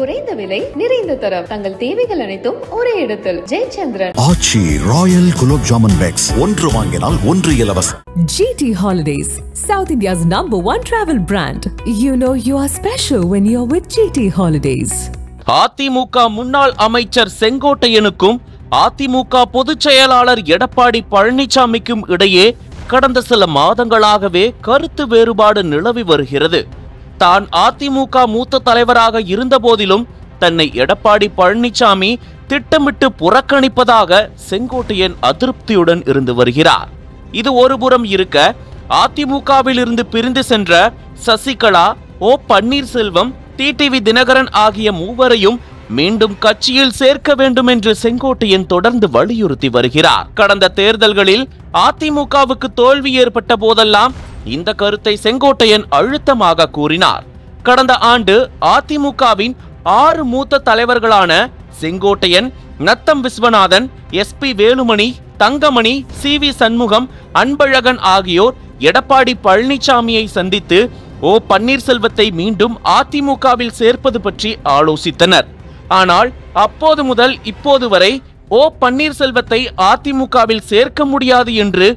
குறைந்த விலை, நிறைந்த தரம். தங்கள் தேவைகள் அனைத்தும் ஒரே இடத்தில். ஜெயச்சந்திரன். ஆச்சி ராயல் குலோப் ஜாமுன் பேக்ஸ். ஒன்று வாங்கினால் ஒன்று இலவசம். GT Holidays, South India's #1 travel brand. You know you are special when you're with GT Holidays. AIADMK முன்னாள் அமைச்சர் செங்கோட்டையனுக்கும் அதிமுக பொதுச் செயலாளர் எடப்பாடி பழனிசாமிக்கும் இடையே கடந்த சில மாதங்களாகவே கருத்து வேறுபாடு நிலவி வருகிறது. தான் அதிமுக மூத்த தலைவராக இருந்த போதிலும் தன்னை எடப்பாடி பழனிசாமி திட்டமிட்டு புறக்கணிப்பதாக செங்கோட்டையன் அதிருப்தியுடன் இருந்து வருகிறார். இது ஒருபுறம் இருக்க, அதிமுகவில் இருந்து பிரிந்து சென்ற சசிகலா, ஓ பன்னீர்செல்வம், டிடிவி தினகரன் ஆகிய மூவரையும் மீண்டும் கட்சியில் சேர்க்க வேண்டும் என்று செங்கோட்டையன் தொடர்ந்து வலியுறுத்தி வருகிறார். கடந்த தேர்தல்களில் அதிமுகவுக்கு தோல்வி ஏற்பட்ட போதெல்லாம் இந்த கருத்தை செங்கோட்டையன் அழுத்தமாக கூறினார். கடந்த ஆண்டு அதிமுகவின் 6 மூத்த தலைவர்களான செங்கோட்டையன், நத்தம் விஸ்வநாதன், SP வேலுமணி, தங்கமணி, CV சண்முகம், அன்பழகன் ஆகியோர் எடப்பாடி பழனிசாமியை சந்தித்து ஓ பன்னீர்செல்வத்தை மீண்டும் அதிமுகவில் சேர்ப்பது பற்றி ஆலோசித்தனர். ஆனால் அப்போது முதல் இப்போது வரை ஓ பன்னீர்செல்வத்தை அதிமுகவில் சேர்க்க முடியாது என்று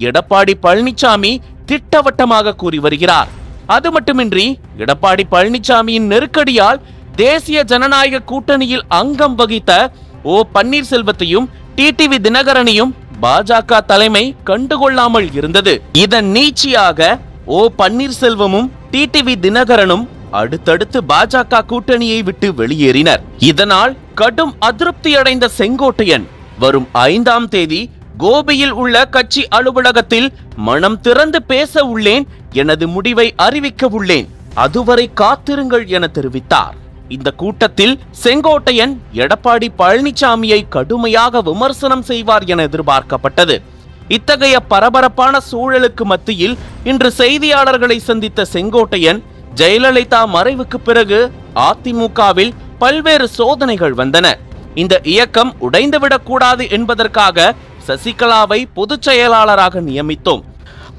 எடப்பாடி பழனிசாமி திட்டவட்டமாக கூறி வருகிறார். அது மட்டுமின்றி எடப்பாடி பழனிசாமியின் நெருக்கடியால் தேசிய ஜனநாயக கூட்டணியில் அங்கம் வகித்த ஓ பன்னீர்செல்வத்தையும் டிடிவி தினகரனையும் பாஜக தலைமை கண்டுகொள்ளாமல் இருந்தது. இதன் நீட்சியாக ஓ பன்னீர்செல்வமும் டிடிவி தினகரனும் அடுத்தடுத்து பாஜக கூட்டணியை விட்டு வெளியேறினர். இதனால் கடும் அதிருப்தியடைந்த செங்கோட்டையன் வரும் 5ஆம் தேதி கோபியில் உள்ள கட்சி அலுவலகத்தில் மனம் திறந்து பேச உள்ளேன், எனது முடிவை அறிவிக்க உள்ளேன், அதுவரை காத்திருங்கள் என தெரிவித்தார். இந்த கூட்டத்தில் செங்கோட்டையன் எடப்பாடி பழனிசாமியை கடுமையாக விமர்சனம் செய்வார் என எதிர்பார்க்கப்பட்டது. இத்தகைய பரபரப்பான சூழலுக்கு மத்தியில் இன்று செய்தியாளர்களை சந்தித்த செங்கோட்டையன், ஜெயலலிதா மறைவுக்கு பிறகு அதிமுகவில் பல்வேறு சோதனைகள் வந்தன. இந்த இயக்கம் உடைந்துவிடக் கூடாது என்பதற்காக சசிகலாவை பொதுச் செயலாளராக நியமித்தோம்.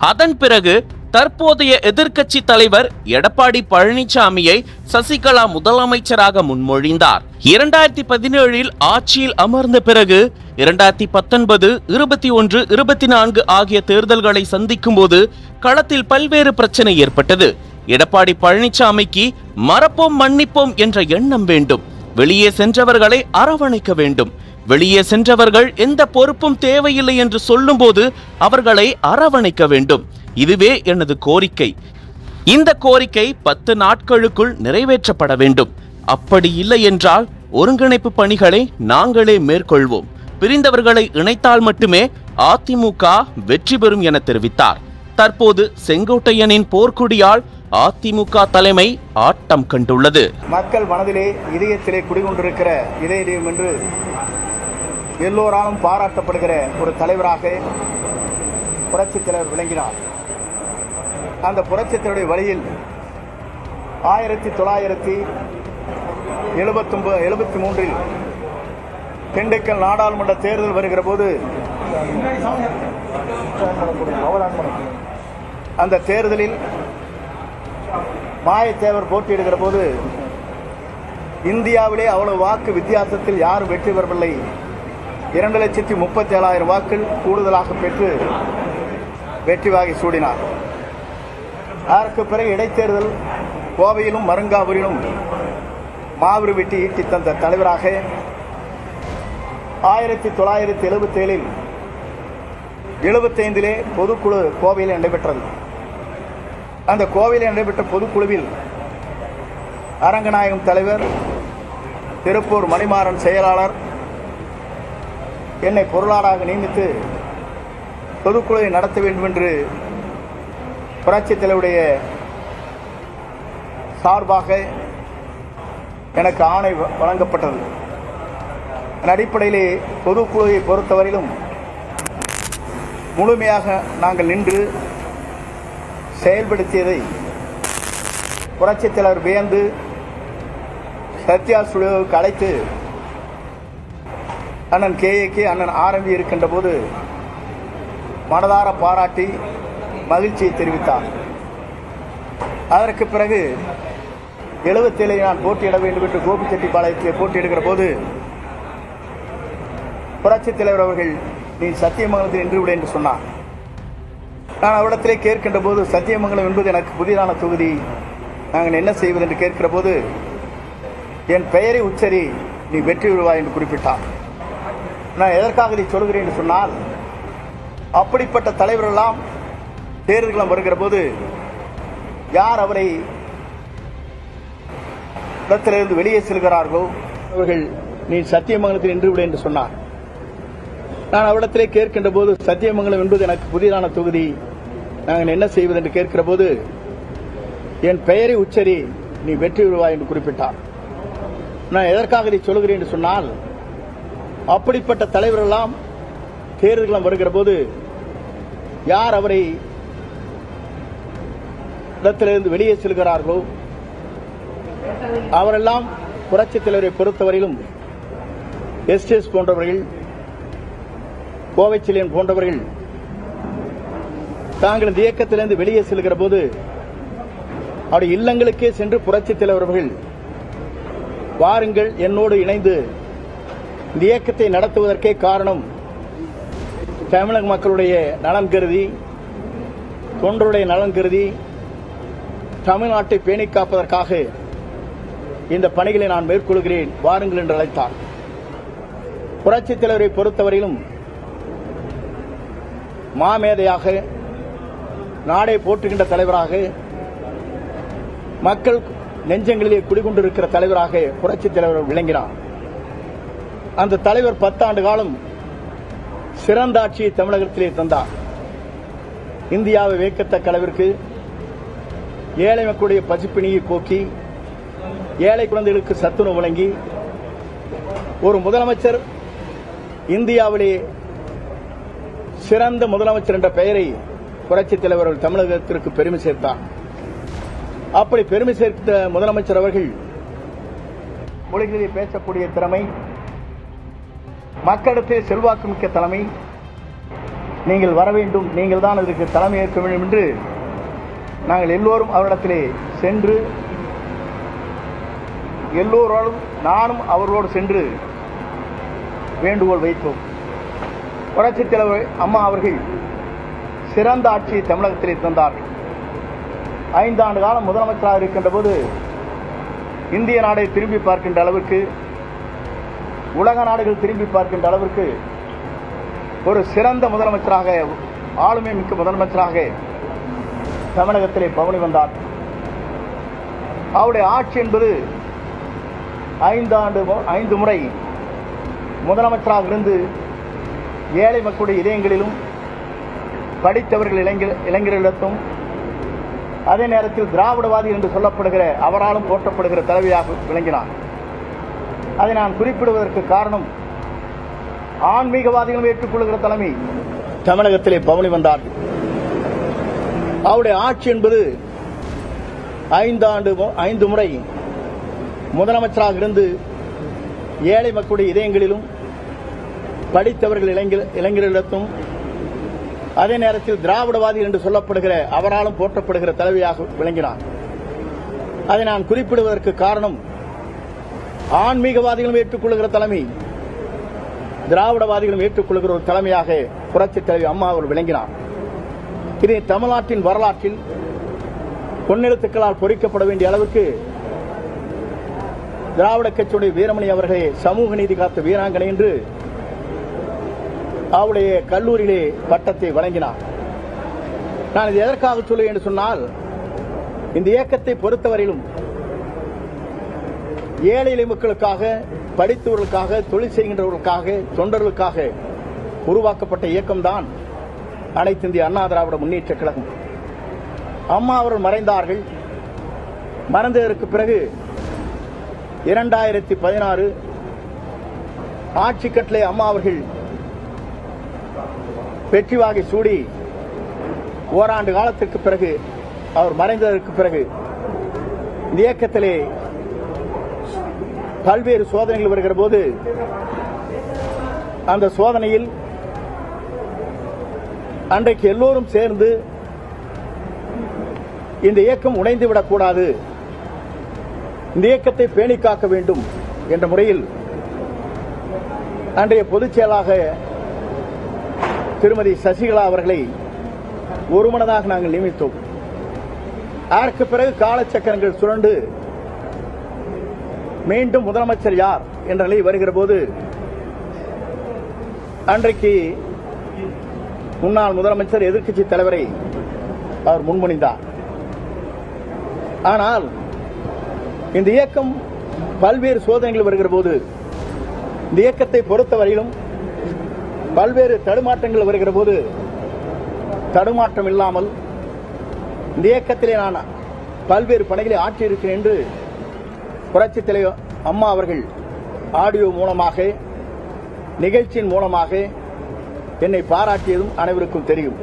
அதன் பிறகு தற்போதைய எதிர்க்கட்சி தலைவர் எடப்பாடி பழனிசாமியை சசிகலா முதலமைச்சராக முன்மொழிந்தார். 2017 ஆட்சியில் அமர்ந்த பிறகு 2019, 21, 24 ஆகிய தேர்தல்களை சந்திக்கும் போது களத்தில் பல்வேறு பிரச்சனை ஏற்பட்டது. எடப்பாடி பழனிசாமிக்கு மறப்போம் மன்னிப்போம் என்ற எண்ணம் வேண்டும். வெளியே சென்றவர்களை அரவணைக்க வேண்டும். வெளியே சென்றவர்கள் எந்த பொறுப்பும் தேவையில்லை என்று சொல்லும் போது அவர்களை அரவணைக்க வேண்டும். இதுவே எனது கோரிக்கை. இந்த கோரிக்கை 10 நாட்களுக்குள் நிறைவேற்றப்பட வேண்டும். அப்படி இல்லை என்றால் ஒருங்கிணைப்பு பணிகளை நாங்களே மேற்கொள்வோம். பிரிந்தவர்களை இணைத்தால் மட்டுமே அதிமுக வெற்றி பெறும் என தெரிவித்தார். தற்போது செங்கோட்டையனின் போர்க்குடியால் அதிமுக தலைமை ஆட்டம் கண்டுள்ளது. மக்கள் மனதிலே, இதயத்திலே குடிகொண்டிருக்கிற இதயம் என்று எல்லோராலும் பாராட்டப்படுகிற ஒரு தலைவராக புரட்சித் தலைவர் விளங்கினார். அந்த புரட்சித் தலைவருடைய வழியில் 1973 திண்டுக்கல் நாடாளுமன்ற தேர்தல் வருகிற போது அந்த தேர்தலில் மாயத்தேவர் போட்டியிடுகிற போது இந்தியாவிலே அவ்வளவு வாக்கு வித்தியாசத்தில் யாரும் வெற்றி பெறவில்லை. 2,37,000 வாக்குகள் கூடுதலாக பெற்று வெற்றி வாகை சூடினார். அதற்கு பிறகு இடைத்தேர்தல் கோவையிலும் மருங்காவூரிலும் மாவிரு வெட்டி ஈட்டி தந்த தலைவராக 1977 75 பொதுக்குழு கோவையில் நடைபெற்றது. அந்த கோவையில் நடைபெற்ற பொதுக்குழுவில் அரங்கநாயகம் தலைவர், திருப்பூர் மணிமாறன் செயலாளர் என்னை பொருளாளராக நியமித்து பொதுக்குழுவை நடத்த வேண்டும் என்று புரட்சித் தலைவருடைய சார்பாக எனக்கு ஆணை வழங்கப்பட்டது. அதன் அடிப்படையிலே பொதுக்குழுவை பொறுத்தவரையிலும் முழுமையாக நாங்கள் நின்று செயல்படுத்தியதை புரட்சித் தலைவர் வியந்து சத்யா ஸ்டுடியோவுக்கு அழைத்து அண்ணன் KAK அண்ணன் RMV இருக்கின்ற போது மனதார பாராட்டி மகிழ்ச்சியை தெரிவித்தார். அதற்கு பிறகு 77 நான் போட்டியிட வேண்டும் என்று கோபிச்செட்டிப்பாளையத்திலே போட்டியிடுகிற போது புரட்சித் தலைவர் அவர்கள் நீ சத்தியமங்கலத்தில் நின்று விட என்று சொன்னார். நான் அவரிடத்திலே கேட்கின்ற போது சத்தியமங்கலம் என்பது எனக்கு புதிதான தொகுதி, நாங்கள் என்ன செய்வது என்று கேட்கிற போது என் பெயரை உச்சரி நீ வெற்றி பெறுவாய் என்று குறிப்பிட்டார். நான் எதற்காக இதை சொல்கிறேன் என்று சொன்னால், அப்படிப்பட்ட தலைவரெல்லாம் தேர்தல்களம் வருகிற போது யார் அவரை இடத்திலிருந்து வெளியே செல்கிறார்களோ அவர்கள் நீ சத்தியமங்கலத்தில் நின்று விட என்று சொன்னார். நான் அவரிடத்திலே கேட்கின்ற போது சத்தியமங்கலம் என்பது எனக்கு புதிதான தொகுதி, நாங்கள் என்ன செய்வது என்று கேட்கிற போது என் பெயரை உச்சரி நீ வெற்றி பெறுவாய் என்று குறிப்பிட்டார். நான் எதற்காக இதை சொல்கிறேன் என்று சொன்னால், அப்படிப்பட்ட தலைவரெல்லாம் தேர்தல்களம் வருகிற போது யார் அவரை இடத்திலிருந்து வெளியே செல்கிறார்களோ அவரெல்லாம் புரட்சித் தலைவரை பொறுத்தவரையிலும் எஸ்டிஎஸ் போன்றவர்கள், கோவைச்செழியன் போன்றவர்கள் தாங்கள் இந்த இயக்கத்திலிருந்து வெளியே செல்கிற போது அவருடைய இல்லங்களுக்கே சென்று புரட்சித் தலைவர்கள் வாருங்கள் என்னோடு இணைந்து இந்த இயக்கத்தை நடத்துவதற்கே காரணம் தமிழக மக்களுடைய நலன் கருதி, தொண்டருடைய நலன் கருதி, தமிழ்நாட்டை பேணி காப்பதற்காக இந்த பணிகளை நான் மேற்கொள்கிறேன், வாருங்கள் என்று அழைத்தார். புரட்சித் தலைவரை பொறுத்தவரையிலும் மாமேதையாக, நாடை போற்றுகின்ற தலைவராக, மக்கள் நெஞ்சங்களிலே குடிகொண்டிருக்கிற தலைவராக புரட்சித் தலைவர் விளங்கினார். அந்த தலைவர் 10 ஆண்டு காலம் சிறந்த ஆட்சியை தமிழகத்திலே தந்தார். இந்தியாவை வியக்கத்தக்க அளவிற்கு ஏழை மக்களுடைய பசிப்பிணியை போக்கி, ஏழை குழந்தைகளுக்கு சத்துணவு வழங்கி, ஒரு முதலமைச்சர் இந்தியாவிலே சிறந்த முதலமைச்சர் என்ற பெயரை புரட்சித் தலைவர் தமிழகத்திற்கு பெருமை சேர்த்தார். அப்படி பெருமை சேர்த்த முதலமைச்சர் அவர்கள் மொழிகளில் பேசக்கூடிய திறமை, மக்களிடத்தில் செல்வாக்கு மிக்க தலைமை, நீங்கள் வர வேண்டும், நீங்கள் தான் இதற்கு தலைமை ஏற்க வேண்டும் என்று நாங்கள் எல்லோரும் அவரிடத்திலே சென்று, எல்லோரோடும் நானும் அவர்களோடு சென்று வேண்டுகோள் வைத்தோம். புரட்சித் தலைவர் அம்மா அவர்கள் சிறந்த ஆட்சியை தமிழகத்திலே தந்தார்கள். 5 ஆண்டு காலம் முதலமைச்சராக இருக்கின்ற போது இந்திய நாடை திரும்பி பார்க்கின்ற அளவிற்கு, உலக நாடுகள் திரும்பி பார்க்கின்ற அளவிற்கு ஒரு சிறந்த முதலமைச்சராக, ஆளுமை மிக்க முதலமைச்சராக தமிழகத்திலே பவனி வந்தார். அவருடைய ஆட்சி என்பது 5 முறை முதலமைச்சராக இருந்து ஏழை மக்களுடைய இதயங்களிலும், படித்தவர்கள் இளைஞர்களிடத்தும், அதே நேரத்தில் திராவிடவாதி என்று சொல்லப்படுகிற அவராலும் போற்றப்படுகிற தலைவியாக விளங்கினார். அதை நான் குறிப்பிடுவதற்கு காரணம், ஆன்மீகவாதிகளும் ஏற்றுக்கொள்கிற தலைமை தமிழகத்திலே பவனி வந்தார். அவருடைய ஆட்சி என்பது 5 முறை முதலமைச்சராக இருந்து ஏழை மக்களுடைய இதயங்களிலும், படித்தவர்கள் இளைஞர்களிடத்தும், அதே நேரத்தில் திராவிடவாதி என்று சொல்லப்படுகிற அவராலும் போற்றப்படுகிற தலைவியாக விளங்கினார். அதை நான் குறிப்பிடுவதற்கு காரணம், ஆன்மீகவாதிகளும் ஏற்றுக்கொள்கிற தலைமை, திராவிடவாதிகளும் ஏற்றுக்கொள்கிற ஒரு தலைமையாக புரட்சித் தலைவி அம்மா அவர் விளங்கினார். இது தமிழ்நாட்டின் வரலாற்றில் பொன்னெழுத்துக்களால் பொறிக்கப்பட வேண்டிய அளவுக்கு திராவிட கட்சியுடைய வீரமணி அவர்களே சமூக நீதி காத்த வீராங்கனை என்று அவருடைய கல்லூரியிலே பட்டத்தை வழங்கினார். நான் இது எதற்காக சொல்லுவேன் என்று சொன்னால், இந்த இயக்கத்தை பொறுத்தவரையிலும் ஏழை எளிய மக்களுக்காக, படித்தவர்களுக்காக, தொழில் செய்கின்றவர்களுக்காக, தொண்டர்களுக்காக உருவாக்கப்பட்ட இயக்கம்தான் அனைத்து இந்திய அண்ணா திராவிட முன்னேற்ற கழகம். அம்மா அவர்கள் மறைந்தார்கள். மறைந்ததற்கு பிறகு 2016 ஆட்சி கட்டளை அம்மா அவர்கள் வெற்றி வாகை சூடி ஓராண்டு காலத்திற்கு பிறகு, அவர் மறைந்ததற்கு பிறகு இந்த இயக்கத்திலே பல்வேறு சோதனைகள் வருகிற போது, அந்த சோதனையில் அன்றைக்கு எல்லோரும் சேர்ந்து இந்த இயக்கம் உடைந்துவிடக்கூடாது, இந்த இயக்கத்தை பேணி காக்க வேண்டும் என்ற முறையில் அன்றைய பொதுச் செயலாளராக திருமதி சசிகலா அவர்களை ஒருமனதாக நாங்கள் நியமித்தோம். அதற்கு பிறகு காலச்சக்கரங்கள் சுழண்டு மீண்டும் முதலமைச்சர் யார் என்ற நிலை வருகிற போது அன்றைக்கு முன்னாள் முதலமைச்சர் எதிர்க்கட்சி தலைவரை அவர் முன்மொழிந்தார். ஆனால் இந்த இயக்கம் பல்வேறு சோதனைகள் வருகிற போது இந்த இயக்கத்தை பொறுத்தவரையிலும் பல்வேறு தடுமாற்றங்கள் வருகிற போது தடுமாற்றம் இல்லாமல் இந்த இயக்கத்திலே நான் பல்வேறு பணிகளை ஆற்றியிருக்கிறேன் என்று புரட்சித் தலைவர் அம்மா அவர்கள் ஆடியோ மூலமாக நிகழ்ச்சியின் மூலமாக என்னை பாராட்டியதும் அனைவருக்கும் தெரியும்.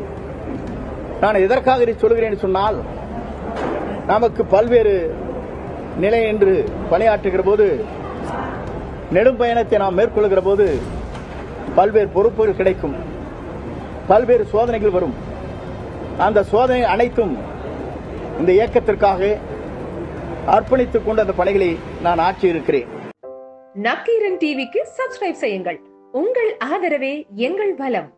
நான் எதற்காக இதை சொல்கிறேன் சொன்னால், நமக்கு பல்வேறு நிலை என்று பணியாற்றுகிற போது, நெடும் பயணத்தை நாம் மேற்கொள்கிற போது பல்வேறு பொறுப்புகள் கிடைக்கும், பல்வேறு சோதனைகள் வரும். அந்த சோதனை அனைத்தும் இந்த இயக்கத்திற்காக அர்ப்பணித்துக் கொண்டு அந்த பணிகளை நான் ஆற்றியிருக்கிறேன். நக்கீரன் டிவிக்கு சப்ஸ்கிரைப் செய்யுங்கள். உங்கள் ஆதரவே எங்கள் பலம்.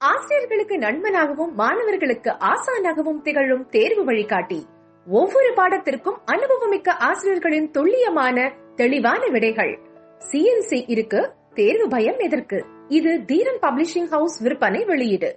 ஆசிரியர்களுக்கு நண்பனாகவும் மாணவர்களுக்கு ஆசானாகவும் திகழும் தேர்வு வழிகாட்டி. ஒவ்வொரு பாடத்திற்கும் அனுபவமிக்க ஆசிரியர்களின் துல்லியமான தெளிவான விடைகள். CNC இருக்கு, தேர்வு பயம் எதற்கு? இது தீரன் பப்ளிஷிங் ஹவுஸ் விற்பனை வெளியீடு.